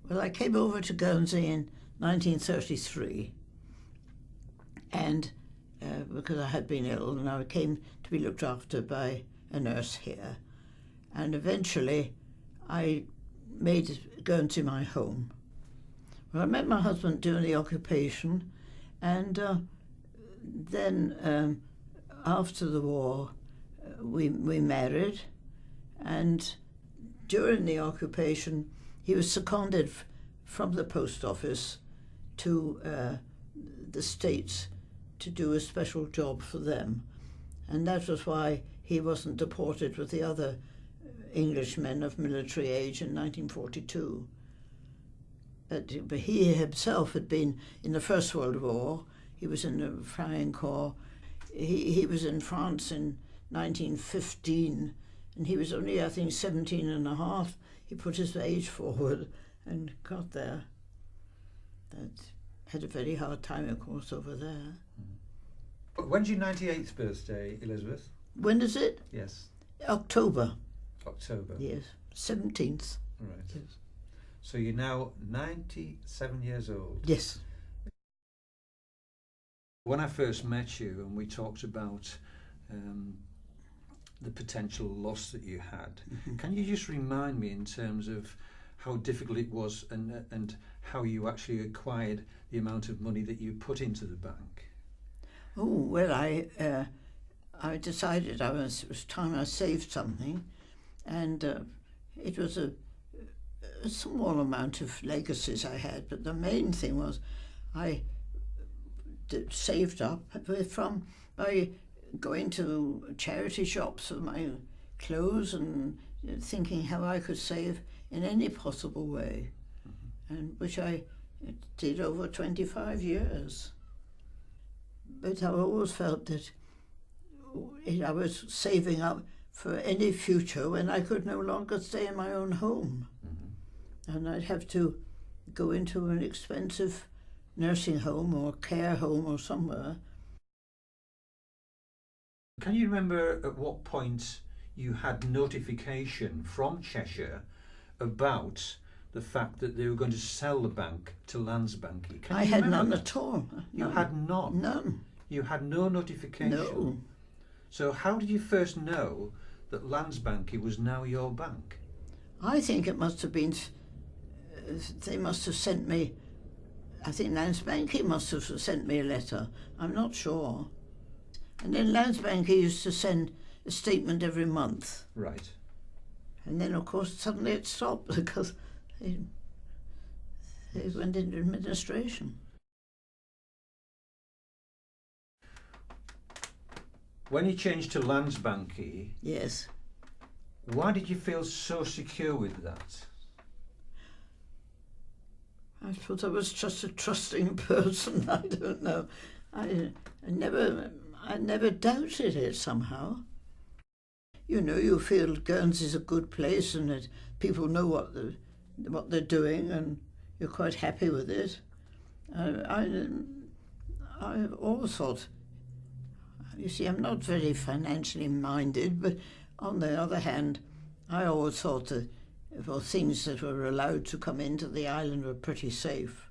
Well, I came over to Guernsey in 1933, and because I had been ill, and I came to be looked after by a nurse here. And eventually I made Guernsey my home. Well, I met my husband during the occupation, and then after the war we married, and during the occupation he was seconded from the post office to the States to do a special job for them, and that was why he wasn't deported with the other Englishmen of military age in 1942. But he himself had been in the First World War. He was in the Flying Corps. He was in France in 1915, and he was only, I think, 17 and a half. He put his age forward and got there. That had a very hard time, of course, over there. When's your 98th birthday, Elizabeth? When is it? Yes. October. October? Yes, 17th. Right. Yes. So you're now 97 years old? Yes. When I first met you and we talked about the potential loss that you had, can you just remind me in terms of how difficult it was and how you actually acquired the amount of money that you put into the bank? Oh, well, I decided it was time I saved something, and it was a small amount of legacies I had, but the main thing was I saved up by going to charity shops for my clothes and thinking how I could save in any possible way, and which I did over 25 years. But I always felt that I was saving up for any future when I could no longer stay in my own home. And I'd have to go into an expensive nursing home or care home or somewhere. Can you remember at what point you had notification from Cheshire about the fact that they were going to sell the bank to Landsbanki? I had none at all. You had none? None. You had no notification? No. So how did you first know that Landsbanki was now your bank? I think it must have been, they must have sent me, I think Landsbanki must have sent me a letter. I'm not sure. And then Landsbanki used to send a statement every month. Right. And then, of course, suddenly it stopped because they went into administration. When you changed to Landsbanki, Yes. why did you feel so secure with that? I suppose I was just a trusting person. I don't know. I never doubted it somehow. You know, you feel Guernsey's a good place and that people know what they're doing, and you're quite happy with it. I've always thought, you see, I'm not very financially minded, but on the other hand, I always thought that things that were allowed to come into the island were pretty safe.